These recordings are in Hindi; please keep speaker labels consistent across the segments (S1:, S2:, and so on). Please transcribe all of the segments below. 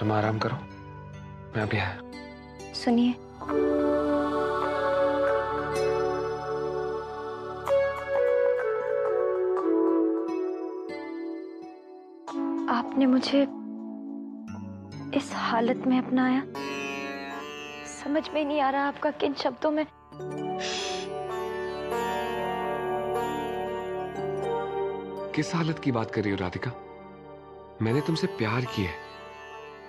S1: तुम आराम करो, मैं अभी आया।
S2: सुनिए, आपने मुझे इस हालत में अपनाया। समझ में नहीं आ रहा आपका किन शब्दों में।
S1: किस हालत की बात कर रही हो राधिका? मैंने तुमसे प्यार किया है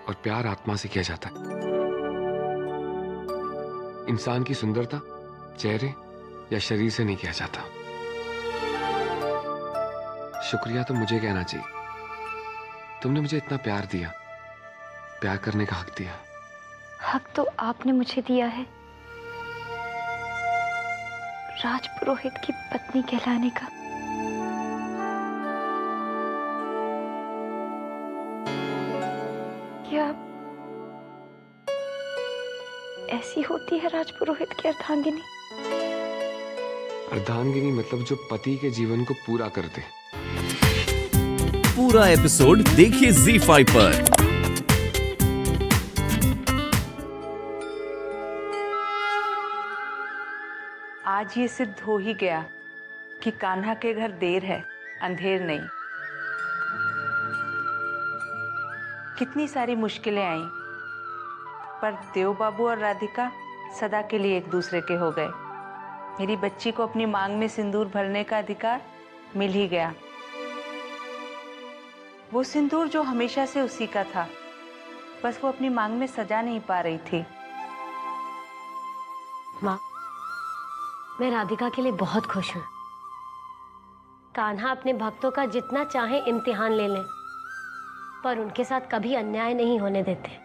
S1: और प्यार आत्मा से किया जाता है। इंसान की सुंदरता चेहरे या शरीर से नहीं किया जाता। शुक्रिया तो मुझे कहना चाहिए, तुमने मुझे इतना प्यार दिया, प्यार करने का हक दिया।
S2: हक तो आपने मुझे दिया है, राजपुरोहित की पत्नी कहलाने का। क्या ऐसी होती है राजपुरोहित की अर्धांगिनी?
S1: अर्धांगिनी मतलब जो पति के जीवन को पूरा कर दे।
S3: पूरा एपिसोड देखिए ZEE5 पर।
S4: आज ये सिद्ध हो ही गया कि कान्हा के घर देर है, अंधेर नहीं। कितनी सारी मुश्किलें आई, पर देव बाबू और राधिका सदा के लिए एक दूसरे के हो गए। मेरी बच्ची को अपनी मांग में सिंदूर भरने का अधिकार मिल ही गया। वो सिंदूर जो हमेशा से उसी का था, बस वो अपनी मांग में सजा नहीं पा रही थी।
S5: माँ, मैं राधिका के लिए बहुत खुश हूँ। कान्हा अपने भक्तों का जितना चाहे इम्तिहान ले लें, पर उनके साथ कभी अन्याय नहीं होने देते।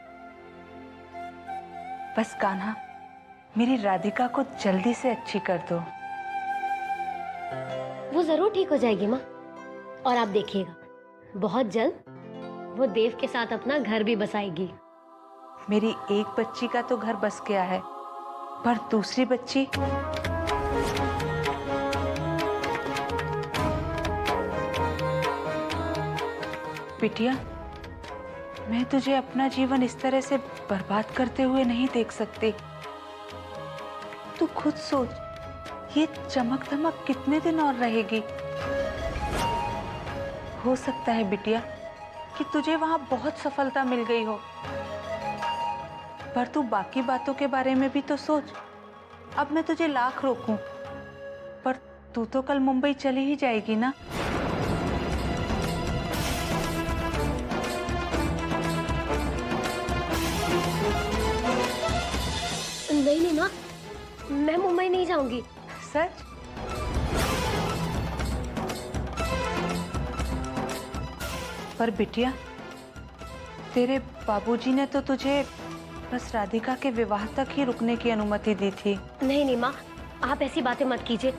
S4: बस कान्हा, मेरी राधिका को जल्दी से अच्छी कर दो।
S5: वो जरूर ठीक हो जाएगी माँ, और आप देखिएगा बहुत जल्द वो देव के साथ अपना घर भी बसाएगी।
S4: मेरी एक बच्ची का तो घर बस गया है, पर दूसरी बच्ची बिटिया, मैं तुझे अपना जीवन इस तरह से बर्बाद करते हुए नहीं देख सकती। तू खुद सोच, ये चमक दमक कितने दिन और रहेगी? हो सकता है बिटिया कि तुझे वहां बहुत सफलता मिल गई हो, पर तू बाकी बातों के बारे में भी तो सोच। अब मैं तुझे लाख रोकूं, पर तू तो कल मुंबई चली ही जाएगी ना।
S5: नहीं माँ, मैं मुंबई नहीं जाऊंगी।
S4: सच? पर बिटिया, तेरे बाबूजी ने तो तुझे बस राधिका के विवाह तक ही रुकने की अनुमति दी थी।
S5: नहीं माँ, आप ऐसी बातें मत कीजिए।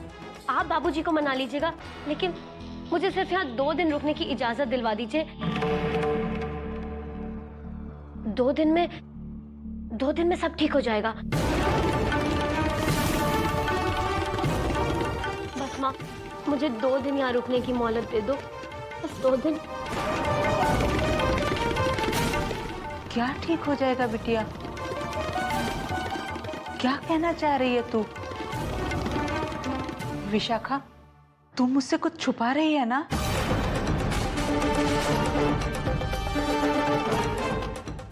S5: आप बाबूजी को मना लीजिएगा, लेकिन मुझे सिर्फ यहाँ 2 दिन रुकने की इजाजत दिलवा दीजिए। 2 दिन में सब ठीक हो जाएगा। बस माँ, मुझे 2 दिन यहाँ रुकने की मोहलत दे दो, बस 2 दिन।
S4: क्या ठीक हो जाएगा बिटिया? क्या कहना चाह रही है तू? विशाखा, तू मुझसे कुछ छुपा रही है ना?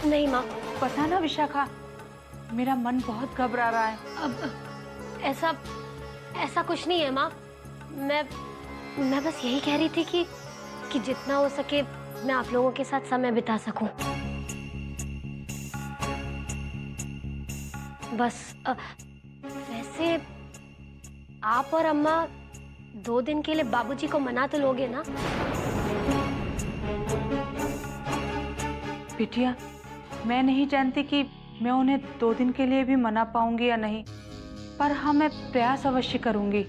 S5: नहीं माँ।
S4: पता ना विशाखा, मेरा मन बहुत घबरा रहा है।
S5: अब ऐसा कुछ नहीं है माँ। मैं बस यही कह रही थी कि जितना हो सके मैं आप लोगों के साथ समय बिता सकूं। बस वैसे आप और अम्मा 2 दिन के लिए बाबूजी को मना तो लोगे ना?
S4: बिटिया, मैं नहीं जानती कि मैं उन्हें 2 दिन के लिए भी मना पाऊंगी या नहीं, पर हाँ, मैं प्रयास अवश्य करूंगी।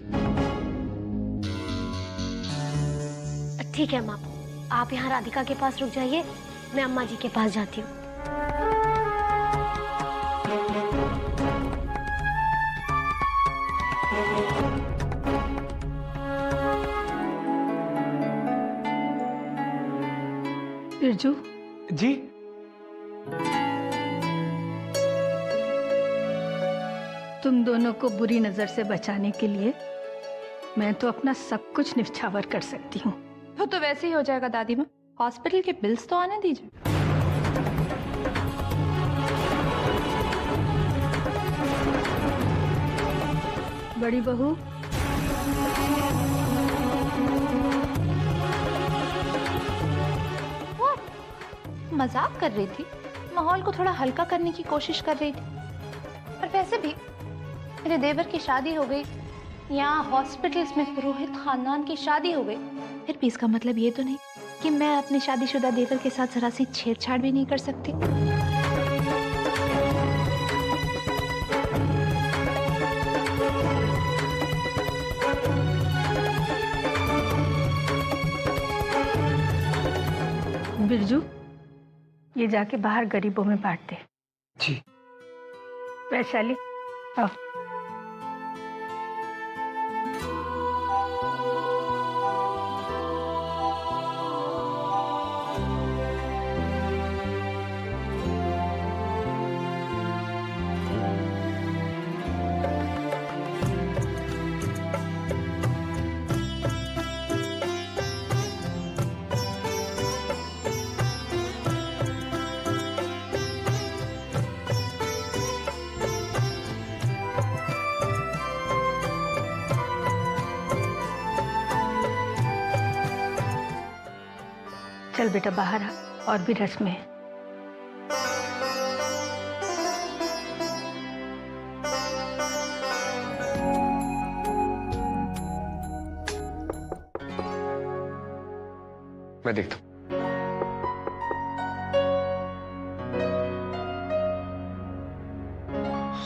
S5: ठीक है माँ, आप यहाँ राधिका के पास रुक जाइए, मैं अम्मा जी के पास जाती हूँ।
S4: बिरजू
S1: जी।
S6: तुम दोनों को बुरी नजर से बचाने के लिए मैं तो अपना सब कुछ निछावर कर सकती हूँ।
S4: तो वैसे ही हो जाएगा दादी माँ। हॉस्पिटल के बिल्स तो आने दीजिए।
S6: बड़ी बहू,
S4: मजाक कर रही थी, माहौल को थोड़ा हल्का करने की कोशिश कर रही थी। और वैसे भी मेरे देवर की शादी हो गई, यहाँ हॉस्पिटल्स में पुरोहित खानदान की शादी हो गई, फिर भी इसका मतलब ये तो नहीं कि मैं अपने शादीशुदा देवर के साथ जरा सी छेड़छाड़ भी नहीं कर सकती।
S6: बिरजू, ये जाके बाहर गरीबों में बांट दे।
S1: जी।
S6: वैशाली, आओ। चल बेटा बाहर आ, और भी रस्में हैं।
S1: मैं देखता हूँ।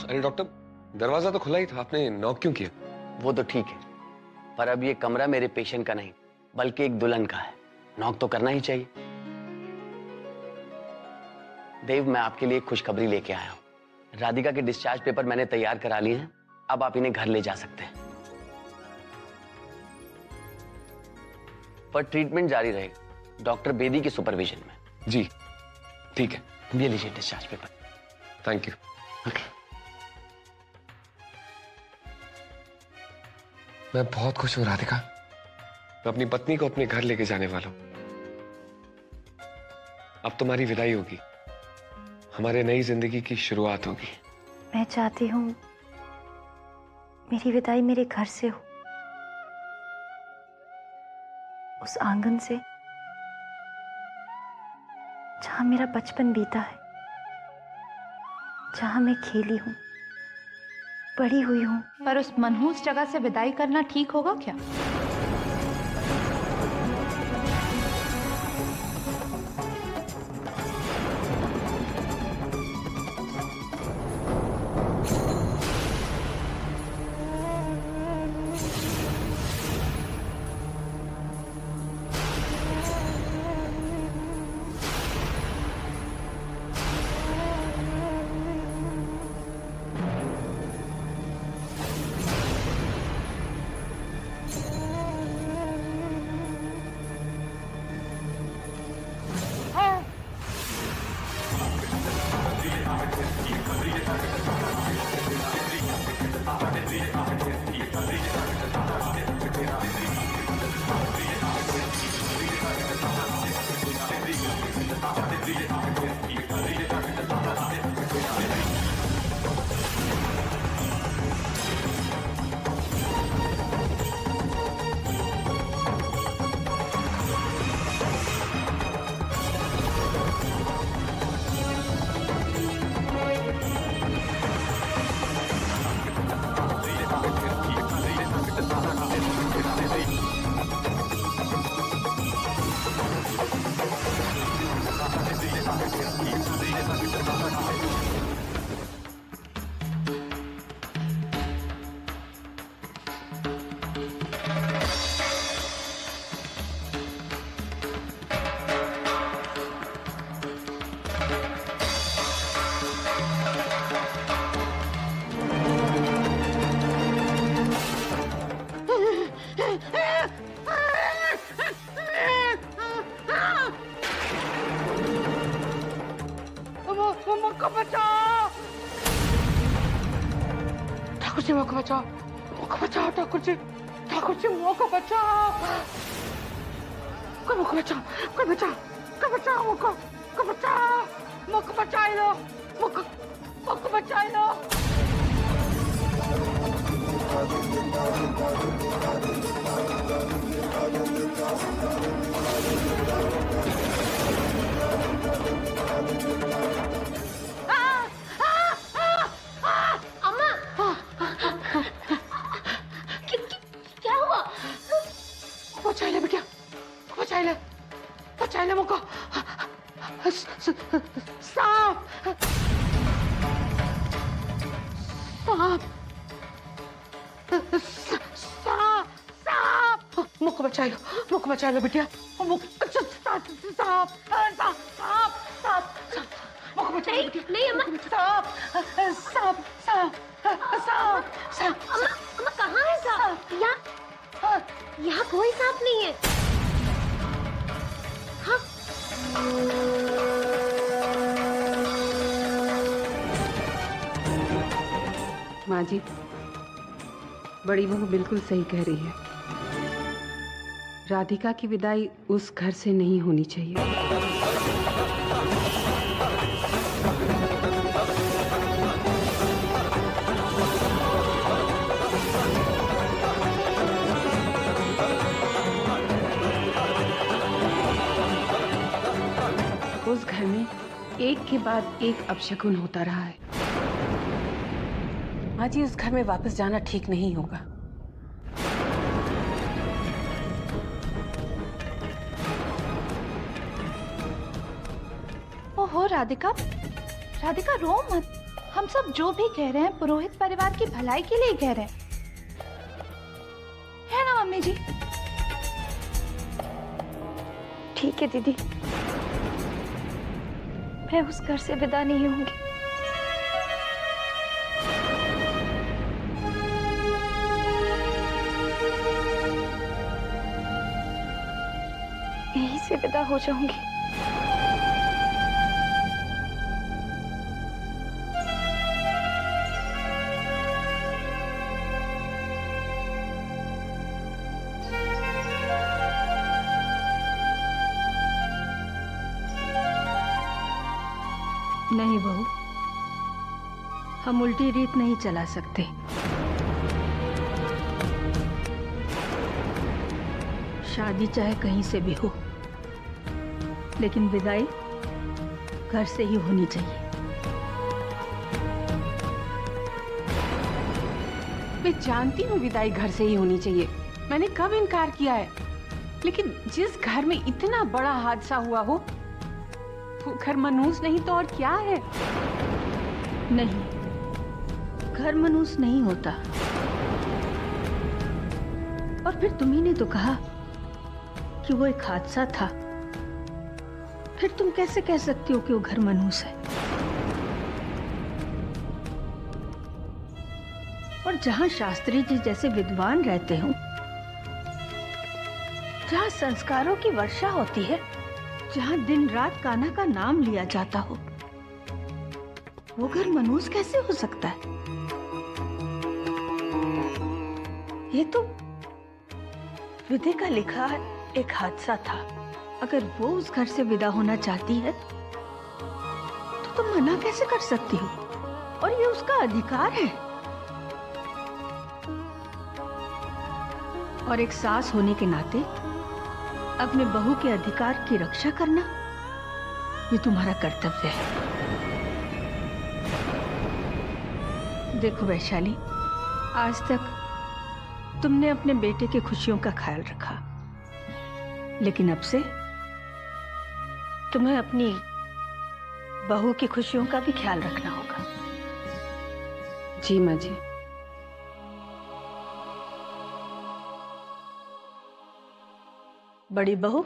S1: अरे डॉक्टर, दरवाजा तो खुला ही था, आपने नॉक क्यों किया?
S7: वो तो ठीक है, पर अब ये कमरा मेरे पेशेंट का नहीं बल्कि एक दुल्हन का है। नॉक तो करना ही चाहिए। देव, मैं आपके लिए खुशखबरी लेके आया हूं। राधिका के डिस्चार्ज पेपर मैंने तैयार करा लिए हैं। अब आप इन्हें घर ले जा सकते हैं, पर ट्रीटमेंट जारी रहेगा डॉक्टर बेदी के सुपरविजन में।
S1: जी ठीक है।
S7: ये लीजिए डिस्चार्ज पेपर।
S1: Thank you. मैं बहुत खुश हूं राधिका। मैं अपनी पत्नी को अपने घर लेके जाने वाला हूं। अब तुम्हारी विदाई होगी, हमारे नई जिंदगी की शुरुआत होगी।
S2: मैं चाहती हूँ मेरी विदाई मेरे घर से हो, उस आंगन से जहां मेरा बचपन बीता है, जहां मैं खेली हूं, बड़ी हुई हूं।
S4: पर उस मनहूस जगह से विदाई करना ठीक होगा क्या? ठाकुर जी मौका बचाओ, मौका बचाओ ठाकुर जी, ठाकुर जी मौका बचाओ, मौका बचाओ, मौका बचाओ, मौका बचाओ, मौका बचाओ, मौका बचाए लो, मौका बचाए लो।
S5: क्या हुआ?
S4: बचाए ले बेटा, बचाए ले मुझको। सांप, मुझको बचाए लो बेटिया,
S5: नहीं अम्मा, अम्मा कहाँ है सांप? यहाँ कोई सांप नहीं है। हाँ?
S4: माँ जी, बड़ी बहू बिल्कुल सही कह रही है। राधिका की विदाई उस घर से नहीं होनी चाहिए। उस घर में एक के बाद एक अपशकुन होता रहा है। माँ जी, उस घर में वापस जाना ठीक नहीं होगा।
S6: ओहो राधिका, राधिका रो मत। हम सब जो भी कह रहे हैं पुरोहित परिवार की भलाई के लिए कह रहे हैं, है ना मम्मी जी?
S2: ठीक है दीदी, मैं उस घर से विदा नहीं होंगी। यहीं से विदा हो जाऊंगी।
S6: नहीं बहू, हम उल्टी रीत नहीं चला सकते। शादी चाहे कहीं से भी हो, लेकिन विदाई घर से ही होनी चाहिए।
S4: मैं जानती हूँ विदाई घर से ही होनी चाहिए, मैंने कब इनकार किया है। लेकिन जिस घर में इतना बड़ा हादसा हुआ हो, वो घर मनहूस नहीं तो और क्या है?
S6: नहीं, घर मनहूस नहीं होता। और फिर तुम्ही ने तो कहा कि वो एक हादसा था, फिर तुम कैसे कह सकती हो कि वो घर मनहूस है? और जहां शास्त्री जी जैसे विद्वान रहते हो, जहां संस्कारों की वर्षा होती है, जहां दिन रात कान्हा का नाम लिया जाता हो, वो घर मनहूस कैसे हो सकता है? ये तो विधि का लिखा एक हादसा था। अगर वो उस घर से विदा होना चाहती है तो तुम मना कैसे कर सकती हो? और ये उसका अधिकार है। और एक सास होने के नाते अपने बहू के अधिकार की रक्षा करना, ये तुम्हारा कर्तव्य है। देखो वैशाली, आज तक तुमने अपने बेटे की खुशियों का ख्याल रखा, लेकिन अब से तुम्हें अपनी बहू की खुशियों का भी ख्याल रखना होगा।
S4: जी माँ जी।
S6: बड़ी बहू,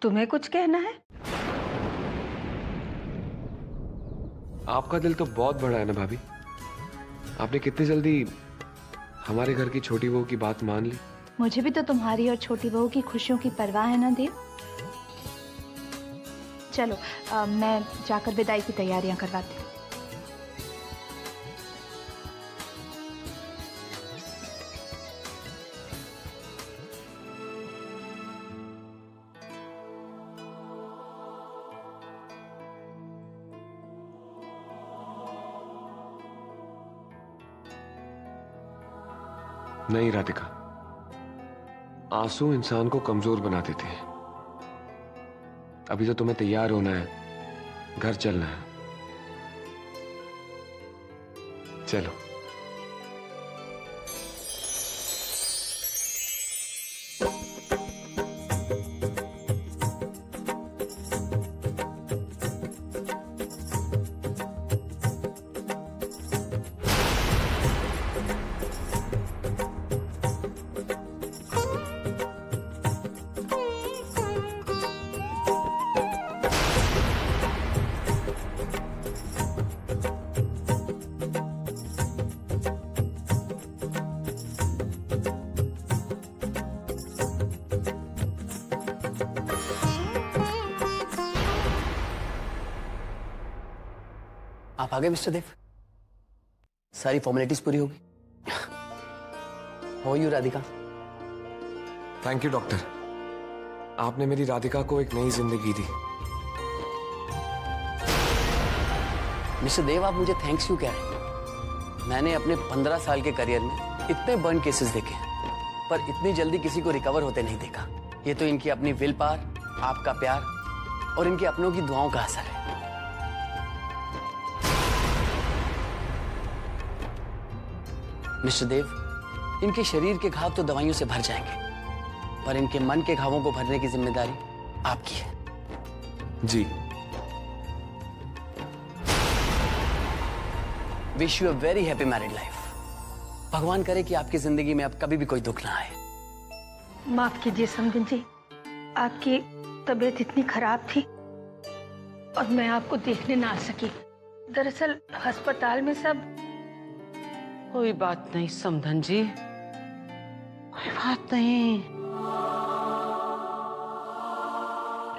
S6: तुम्हें कुछ कहना है?
S1: आपका दिल तो बहुत बड़ा है ना भाभी। आपने कितनी जल्दी हमारे घर की छोटी बहू की बात मान ली।
S6: मुझे भी तो तुम्हारी और छोटी बहू की खुशियों की परवाह है ना देव। चलो मैं जाकर विदाई की तैयारियां करवाती हूँ।
S1: नहीं राधिका, आंसू इंसान को कमजोर बना देते हैं। अभी तो तुम्हें तैयार होना है, घर चलना है। चलो।
S7: आप आ गए मिस्टर देव? सारी फॉर्मेलिटीज पूरी होगी। How are you Radhika?
S1: Thank you doctor, आपने मेरी राधिका को एक नई जिंदगी दी।
S7: मिस्टर देव, आप मुझे थैंक्स क्यों कह रहे हैं? मैंने अपने 15 साल के करियर में इतने बर्न केसेस देखे हैं, पर इतनी जल्दी किसी को रिकवर होते नहीं देखा। ये तो इनकी अपनी विल पावर, आपका प्यार और इनके अपनों की दुआओं का असर है। मिस्टर देव, इनके शरीर के घाव तो दवाइयों से भर जाएंगे, पर इनके मन के घावों को भरने की जिम्मेदारी आपकी है।
S1: जी।
S7: Wish you a very happy married life. भगवान करे कि आपकी जिंदगी में अब कभी भी कोई दुख ना आए।
S6: माफ कीजिए समधन जी, आपकी तबीयत इतनी खराब थी और मैं आपको देखने ना आ सकी। दरअसल अस्पताल में सब।
S4: कोई बात नहीं समधन जी, कोई बात नहीं।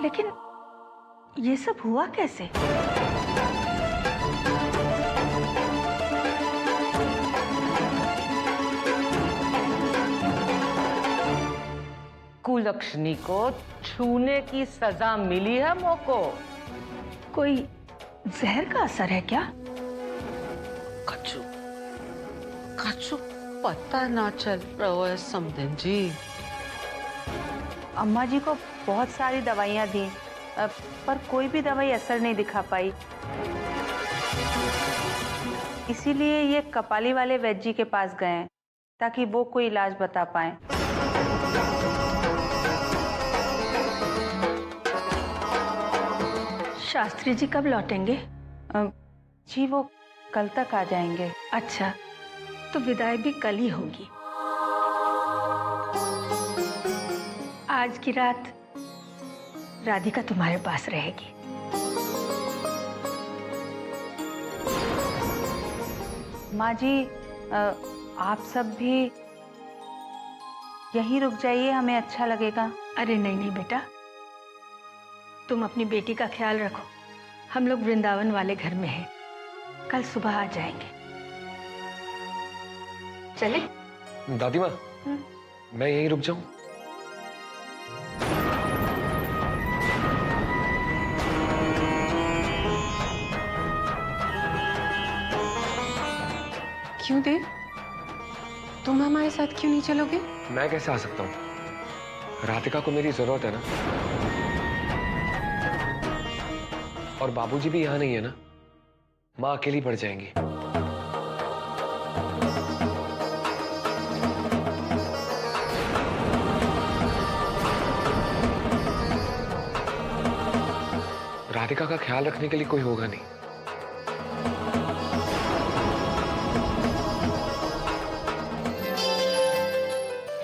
S6: लेकिन ये सब हुआ कैसे?
S8: कुलक्षणी को छूने की सजा मिली है मोको।
S6: कोई जहर का असर है क्या?
S8: कच्चू कच्चू पता ना चल रहा है समधन जी।
S4: अम्मा जी को बहुत सारी दवाइयां दी, पर कोई भी दवाई असर नहीं दिखा पाई। इसीलिए ये कपाली वाले वैद्य जी के पास गए हैं, ताकि वो कोई इलाज बता पाए।
S6: शास्त्री जी कब लौटेंगे?
S4: जी वो कल तक आ जाएंगे।
S6: अच्छा, तो विदाई भी कल ही होगी। आज की रात राधिका तुम्हारे पास रहेगी।
S4: माँ जी, आप सब भी यहीं रुक जाइए, हमें अच्छा लगेगा।
S6: अरे नहीं नहीं बेटा, तुम अपनी बेटी का ख्याल रखो। हम लोग वृंदावन वाले घर में हैं, कल सुबह आ जाएंगे। चले?
S1: दादी माँ, मैं यहीं रुक जाऊं?
S9: क्यों देव, तुम हमारे साथ क्यों नहीं चलोगे?
S1: मैं कैसे आ सकता हूँ? राधिका को मेरी जरूरत है ना। और बाबूजी भी यहाँ नहीं है ना, माँ अकेली पड़ जाएंगी। राधिका का ख्याल रखने के लिए कोई होगा नहीं।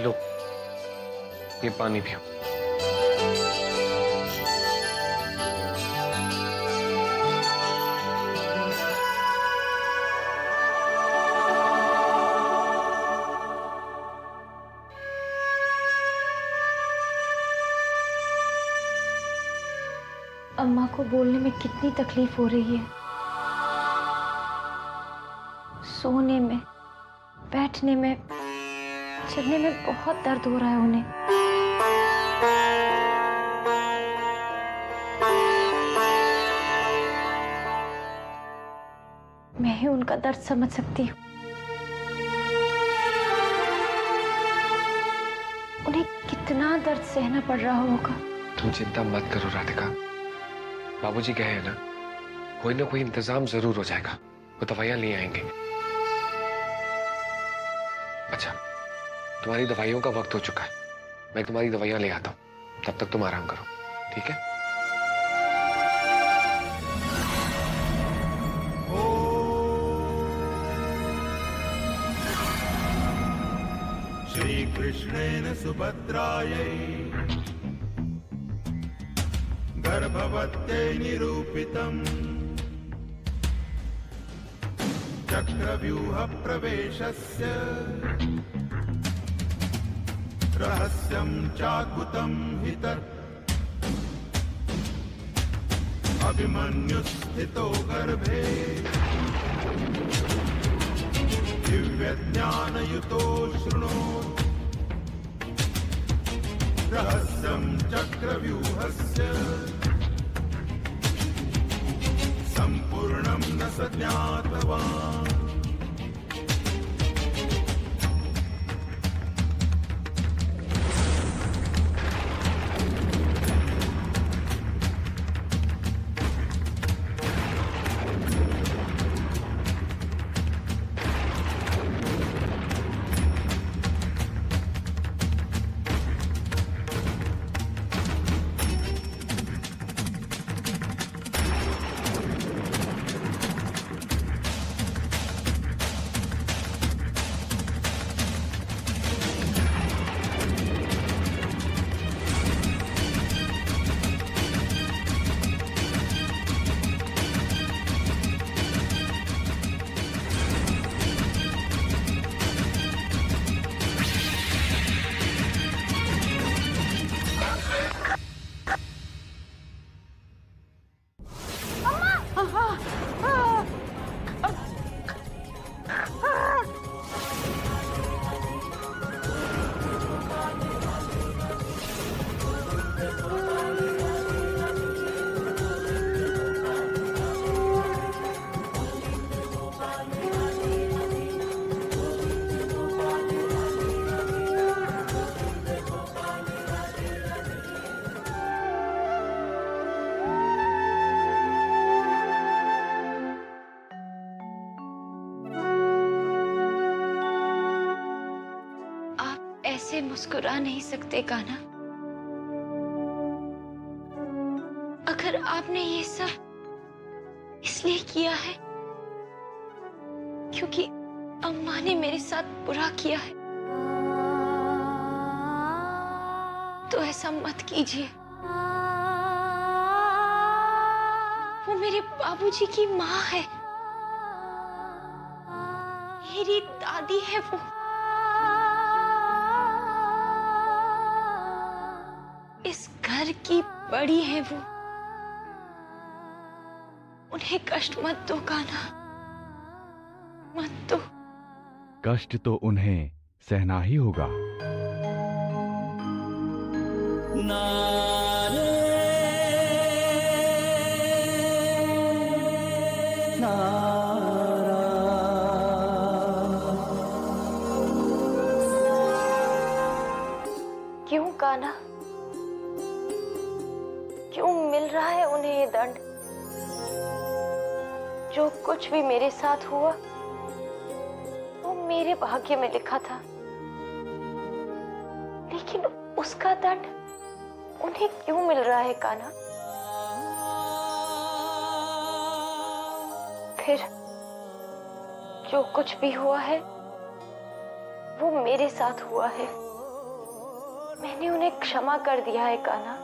S1: लो, ये पानी पियो।
S2: अम्मा को बोलने में कितनी तकलीफ हो रही है। सोने में, बैठने में, चलने में बहुत दर्द हो रहा है उन्हें। मैं ही उनका दर्द समझ सकती हूँ। उन्हें कितना दर्द सहना पड़ रहा होगा।
S1: तुम चिंता मत करो राधिका, बाबूजी कहे हैं ना, कोई ना कोई इंतजाम जरूर हो जाएगा, वो दवाइयां ले आएंगे। अच्छा, तुम्हारी दवाइयों का वक्त हो चुका है, मैं तुम्हारी दवाइयां ले आता हूं, तब तक तुम आराम करो, ठीक है?
S10: श्री कृष्णेन सुभद्रायै गर्भवत्यै निरूपितम् चक्रव्यूह प्रवेशस्य रहस्यं चाद्भुतं हि तत् अभिमन्युस्थितो गर्भे दिव्यज्ञानयुतो शृणोत् रहस्यं चक्रव्यूहस्य सम्पूर्णं न स ज्ञातवान्।
S2: ऐसे मुस्कुरा नहीं सकते कान्हा। अगर आपने ये सब इसलिए किया है क्योंकि अम्मा ने मेरे साथ बुरा किया है, तो ऐसा मत कीजिए। वो मेरे बाबूजी की माँ है, मेरी दादी है वो। इस घर की बड़ी है वो। उन्हें कष्ट मत दो कान्हा, मत दो।
S11: कष्ट तो उन्हें सहना ही होगा।
S2: क्यों कान्हा, क्यों मिल रहा है उन्हें ये दंड? जो कुछ भी मेरे साथ हुआ वो मेरे भाग्य में लिखा था, लेकिन उसका दंड उन्हें क्यों मिल रहा है कान्हा? फिर जो कुछ भी हुआ है वो मेरे साथ हुआ है। मैंने उन्हें क्षमा कर दिया है कान्हा।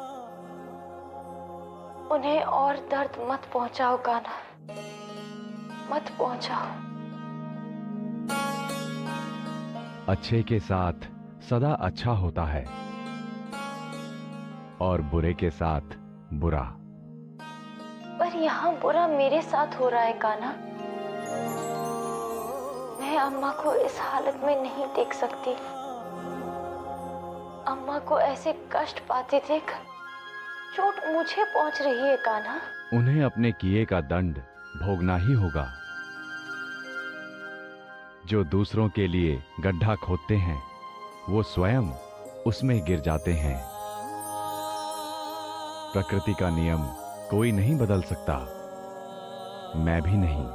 S2: उन्हें और दर्द मत पहुंचाओ कान्हा, मत पहुंचाओ।
S11: अच्छे के साथ सदा अच्छा होता है और बुरे के साथ बुरा।
S2: पर यहाँ बुरा मेरे साथ हो रहा है कान्हा। मैं अम्मा को इस हालत में नहीं देख सकती। अम्मा को ऐसे कष्ट पाते देख चोट मुझे पहुंच रही है कान्हा।
S11: उन्हें अपने किए का दंड भोगना ही होगा। जो दूसरों के लिए गड्ढा खोदते हैं वो स्वयं उसमें गिर जाते हैं। प्रकृति का नियम कोई नहीं बदल सकता, मैं भी नहीं।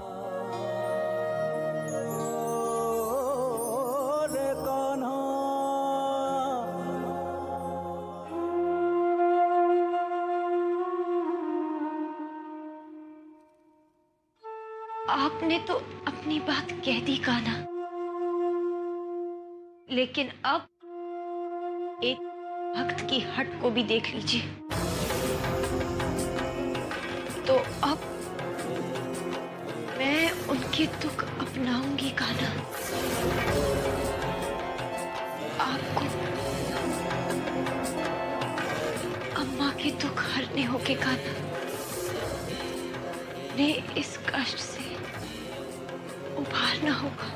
S2: आपने तो अपनी बात कह दी कान्हा, लेकिन अब एक भक्त की हट को भी देख लीजिए। तो अब मैं उनके दुख अपनाऊंगी कान्हा। आपको अम्मा के दुख हरने होंगे कान्हा। उन्हें इस कष्ट से उभारना होगा।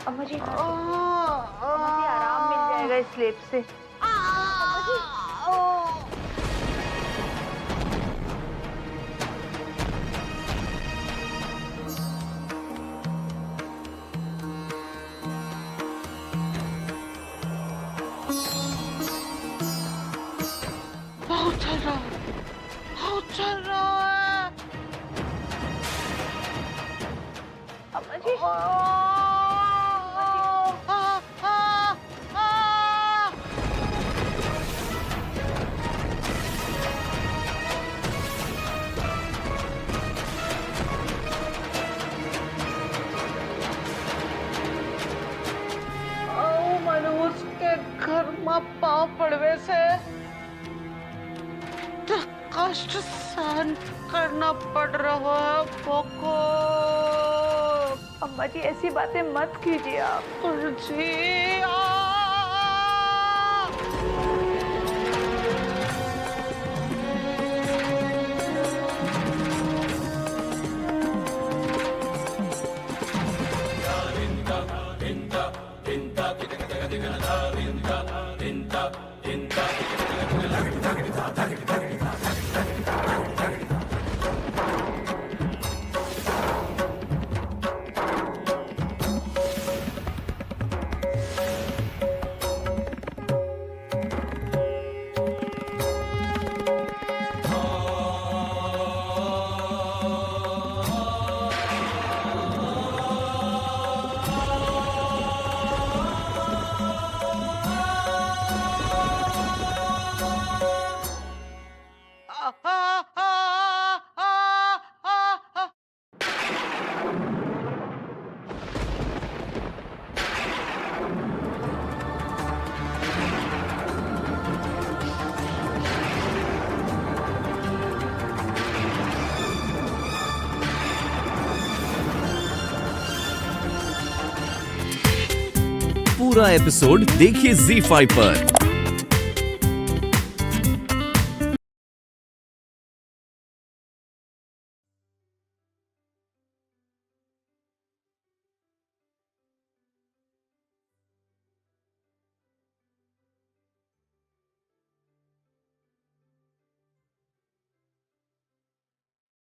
S4: अम्मा जी आराम मिल जाएगा इस स्लेब से।
S6: बहुत चल रहा है, बहुत चल रहा है।
S4: अम्मा जी
S6: घर में पाँव पड़वे से तो कष्ट सहन करना पड़ रहा है पोको।
S4: अम्मा जी ऐसी बातें मत कीजिए आप।
S6: जी
S3: पूरा एपिसोड देखिए ZEE5 पर।